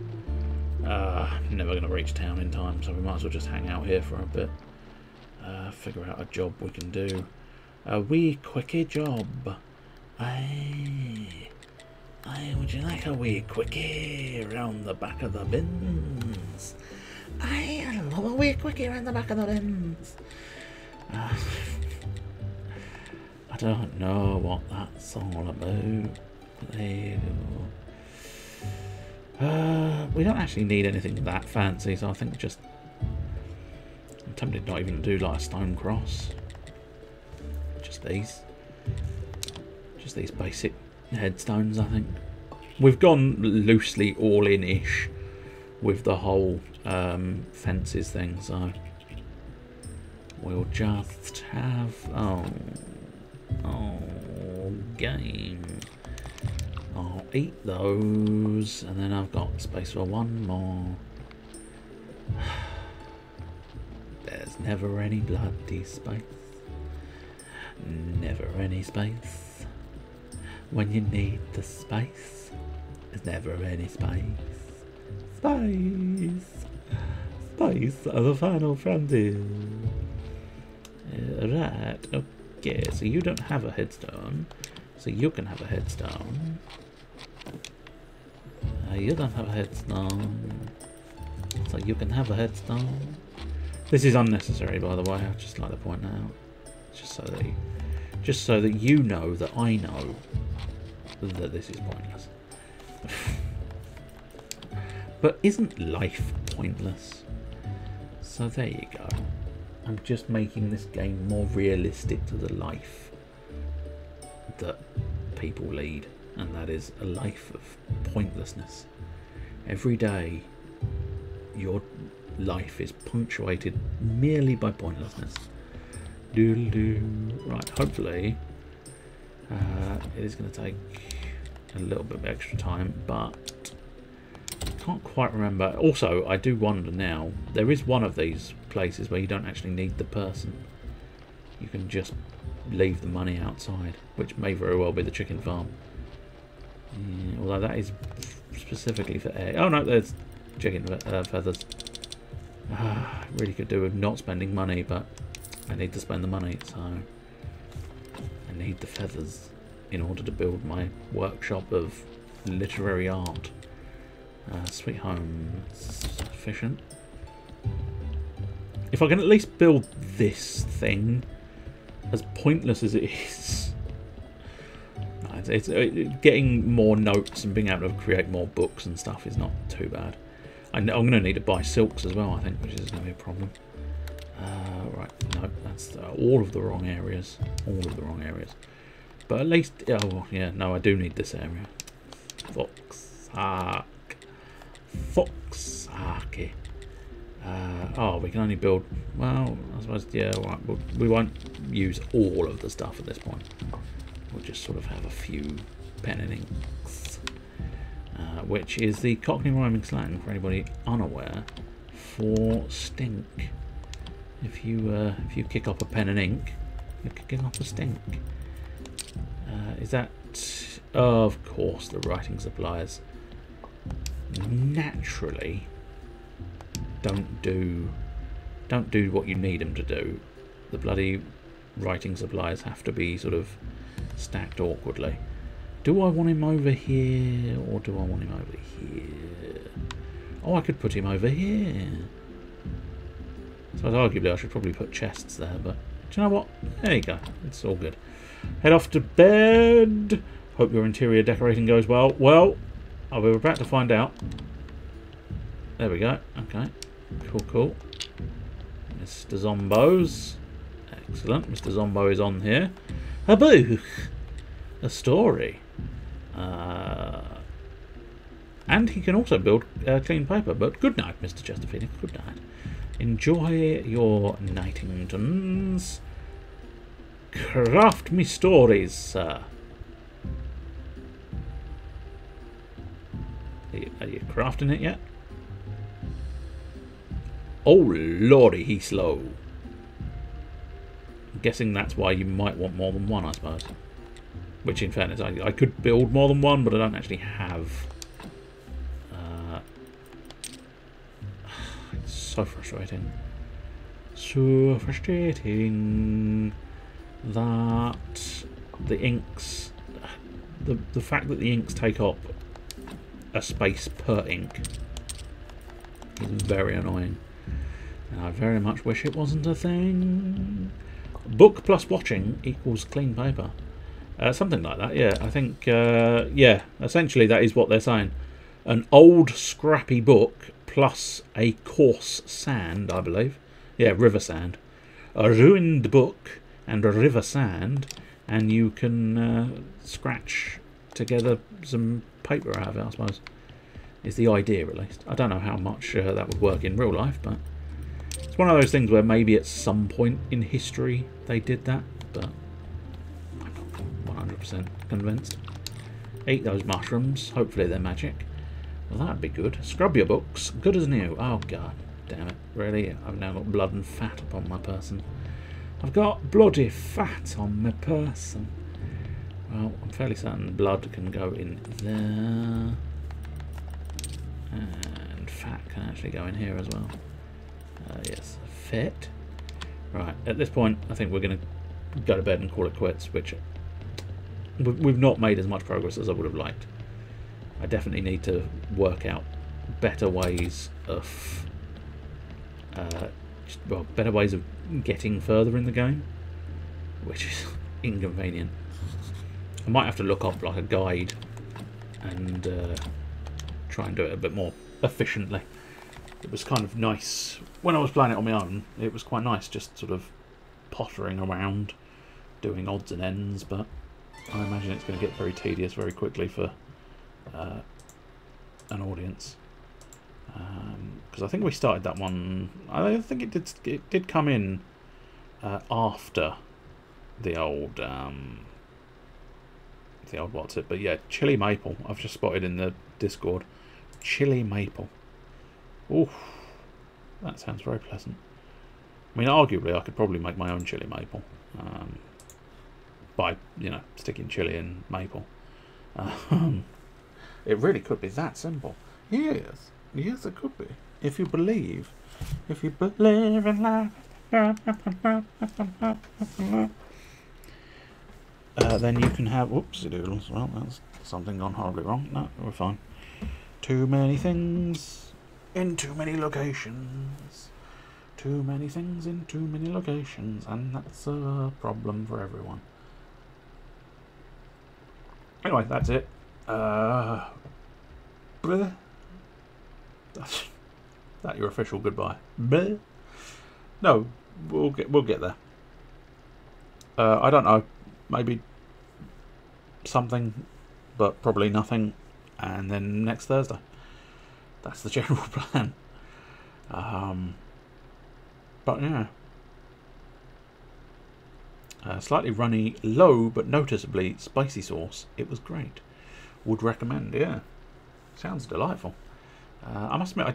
Never going to reach town in time, so we might as well just hang out here for a bit. Figure out a job we can do. A wee quickie job. Aye, would you like a wee quickie round the back of the bins? Aye, I love a wee quickie around the back of the bins. I don't know what that's all about. There you go. We don't actually need anything that fancy, so I think I'm tempted not even to do like a stone cross. Just these basic headstones, I think. We've gone loosely all in-ish with the whole fences thing, so we'll just have game. I'll eat those, and then I've got space for one more. There's never any bloody space, never any space when you need the space. There's never any space. Space are the final frontier. Right, okay, so you don't have a headstone, so you can have a headstone. You don't have a headstone, so you can have a headstone. This is unnecessary, by the way, I'd just like to point out. Just so that you know that I know that this is pointless. But isn't life pointless? So there you go. I'm just making this game more realistic to the life that people lead, and that is a life of pointlessness. Every day your life is punctuated merely by pointlessness. Right, hopefully it is going to take a little bit of extra time, but I can't quite remember. Also, I do wonder now, there is one of these places where you don't actually need the person. You can just leave the money outside, which may very well be the chicken farm. Yeah, although that is specifically for air. Oh no, there's chicken feathers. I really could do with not spending money, but I need to spend the money, so I need the feathers in order to build my workshop of literary art. Sweet home, sufficient. If I can at least build this thing, as pointless as it is, it's getting more notes and being able to create more books and stuff is not too bad. I'm going to need to buy silks as well, I think, which is going to be a problem. Right, no, that's all of the wrong areas. All of the wrong areas. But at least, oh yeah, no, I do need this area. Foxark. Foxarky. Oh, we can only build, well, I suppose, yeah, right, we won't use all of the stuff at this point. We'll just sort of have a few pen and inks. Which is the Cockney rhyming slang, for anybody unaware, for stink. If you kick up a pen and ink, you're kicking up a stink. Is that... Oh, of course, the writing suppliers naturally don't do what you need them to do. The bloody writing suppliers have to be sort of stacked awkwardly. Do I want him over here, or do I want him over here? Oh, I could put him over here. So arguably I should probably put chests there, but do you know what? There you go. It's all good. Head off to bed. Hope your interior decorating goes well. Well, we're about to find out. There we go. Okay. Cool, cool. Mr. Zombos. Excellent. Mr. Zombo is on here. A book. A story. And he can also build clean paper. But good night, Mr. Chester Phoenix. Good night. Enjoy your Nightingtons. Craft me stories, sir. Are you crafting it yet? Oh, lordy, he's slow. I'm guessing that's why you might want more than one, I suppose. Which, in fairness, I could build more than one, but I don't actually have. It's so frustrating. So frustrating that the inks... The fact that the inks take up a space per ink is very annoying. And I very much wish it wasn't a thing. Book plus watching equals clean paper. Something like that, yeah. I think, yeah, essentially that is what they're saying. An old scrappy book plus a coarse sand, I believe. Yeah, river sand. A ruined book and a river sand, and you can scratch together some paper out of it, I suppose. Is the idea, at least. I don't know how much that would work in real life, but it's one of those things where maybe at some point in history they did that, but I'm not 100% convinced. Eat those mushrooms. Hopefully they're magic. Well, that'd be good. Scrub your books. Good as new. Oh, God damn it. Really? I've now got blood and fat upon my person. I've got bloody fat on my person. Well, I'm fairly certain blood can go in there. And fat can actually go in here as well. Yes, fit. Right, at this point, I think we're going to go to bed and call it quits, which we've not made as much progress as I would have liked. I definitely need to work out better ways of... well, better ways of getting further in the game, which is inconvenient. I might have to look up like a guide and try and do it a bit more efficiently. It was kind of nice when I was playing it on my own. It was quite nice just sort of pottering around doing odds and ends, but I imagine it's going to get very tedious very quickly for an audience. Because I think we started that one. I think it did come in after the old what's it? But yeah, chili maple. I've just spotted in the Discord. Chili maple. Oof, that sounds very pleasant. I mean, arguably, I could probably make my own chili maple by sticking chili in maple. It really could be that simple. Yes, it could be. If you believe If you believe in life, then you can have. Whoopsie doodles. Well, that's something gone horribly wrong. No, we're fine. Too many things in too many locations. Too many things in too many locations, and that's a problem for everyone. Anyway, that's it. Bleh. That's that your official goodbye. Bleh. No, we'll get there. I don't know. Maybe something, but probably nothing. And then next Thursday. That's the general plan. But yeah. Slightly runny, low, but noticeably spicy sauce. It was great. Would recommend, yeah. Sounds delightful. I must admit,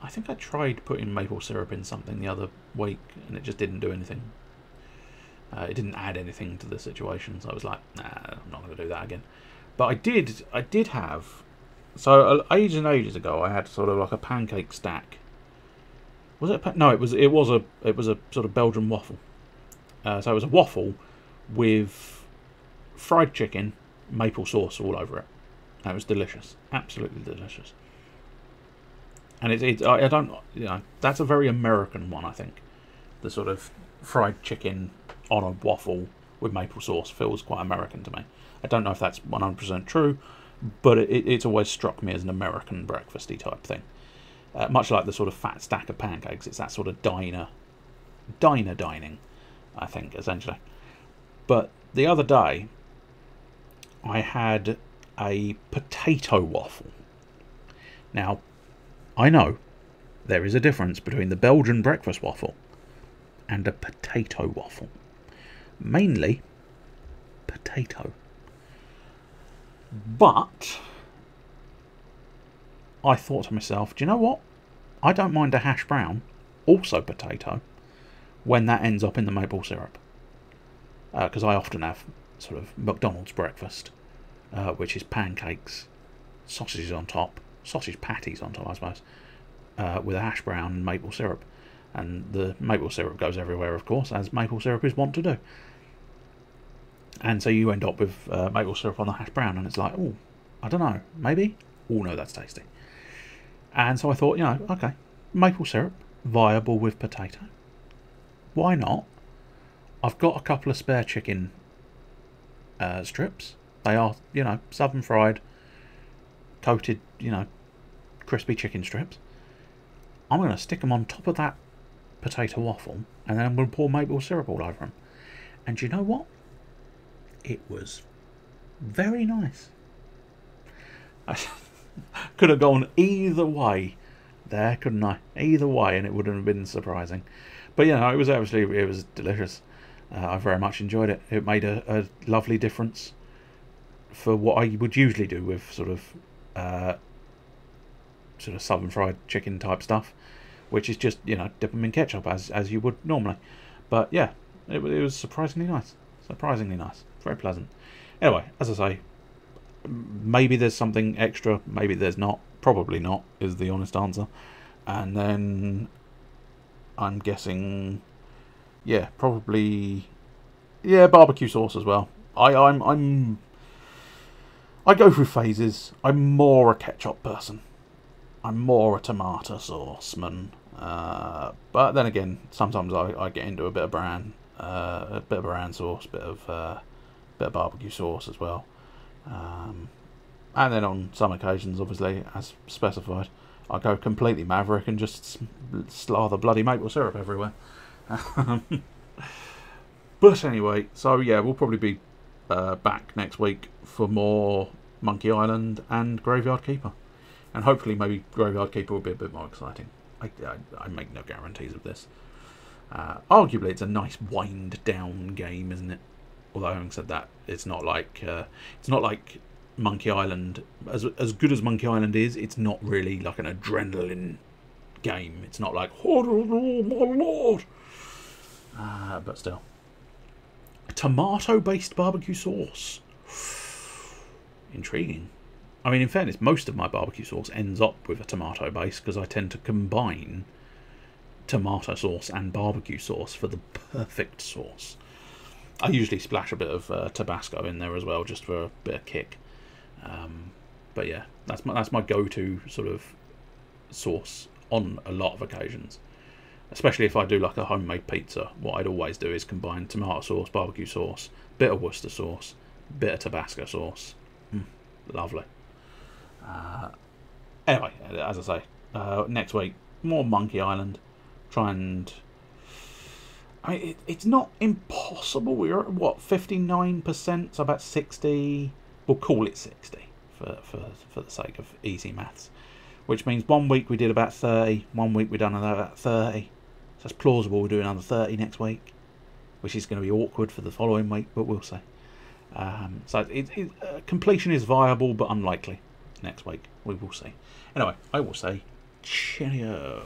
I think I tried putting maple syrup in something the other week, and it just didn't do anything. It didn't add anything to the situation, so I was like, nah, I'm not going to do that again. But I did have. So ages and ages ago, I had sort of like a pancake stack. Was it? No, it was a sort of Belgian waffle. So it was a waffle with fried chicken, maple sauce all over it. That was delicious, absolutely delicious. And I don't, that's a very American one, I think. The sort of fried chicken on a waffle with maple sauce feels quite American to me. I don't know if that's 100% true, but it's always struck me as an American breakfasty type thing. Much like the sort of fat stack of pancakes, it's that sort of diner dining, I think, essentially. But the other day, I had a potato waffle. Now, I know there is a difference between the Belgian breakfast waffle and a potato waffle. Mainly potato. But I thought to myself, do you know what? I don't mind a hash brown, also potato, when that ends up in the maple syrup. Because I often have sort of McDonald's breakfast, which is pancakes, sausages on top, sausage patties on top, I suppose, with a hash brown and maple syrup. And the maple syrup goes everywhere, of course, as maple syrup is wont to do. And so you end up with maple syrup on the hash brown, and it's like, oh, I don't know, maybe? Oh, no, that's tasty. And so I thought, okay, maple syrup, viable with potato. Why not? I've got a couple of spare chicken strips. They are, southern fried, coated, crispy chicken strips. I'm going to stick them on top of that potato waffle, and then I'm going to pour maple syrup all over them. And you know what? It was very nice. I could have gone either way there, couldn't I? Either way, and it wouldn't have been surprising. But it was delicious. I very much enjoyed it. It made a lovely difference for what I would usually do with sort of southern fried chicken type stuff, which is just dip them in ketchup as you would normally. But yeah, it was surprisingly nice. Very pleasant. Anyway, as I say, maybe there's something extra, maybe there's not. Probably not, is the honest answer. And then I'm guessing, probably, barbecue sauce as well. I go through phases. I'm more a ketchup person. I'm more a tomato sauce man. But then again, sometimes I get into a bit of bran sauce, bit of barbecue sauce as well. And then on some occasions, obviously, as specified, I go completely maverick and just slather bloody maple syrup everywhere. But anyway, so we'll probably be back next week for more Monkey Island and Graveyard Keeper. And hopefully maybe Graveyard Keeper will be a bit more exciting. I make no guarantees of this. Arguably, it's a nice wind-down game, isn't it? Although, having said that, it's not like Monkey Island. As good as Monkey Island is, it's not really like an adrenaline game. It's not like, oh my lord. But still, a tomato-based barbecue sauce. Intriguing. I mean, in fairness, most of my barbecue sauce ends up with a tomato base because I tend to combine tomato sauce and barbecue sauce for the perfect sauce. I usually splash a bit of Tabasco in there as well, just for a bit of kick. But yeah, that's my go-to sort of sauce on a lot of occasions. Especially if I do like a homemade pizza, what I'd always do is combine tomato sauce, barbecue sauce, bit of Worcester sauce, bit of Tabasco sauce. Lovely. Anyway, as I say, next week, more Monkey Island. Try and... I mean, it's not impossible. We're at, what, 59%? So about 60... We'll call it 60 for the sake of easy maths. Which means 1 week we did about 30. 1 week we done about 30. So it's plausible we'll do another 30 next week. Which is going to be awkward for the following week, but we'll see. So completion is viable, but unlikely next week. We will see. Anyway, I will say cheerio.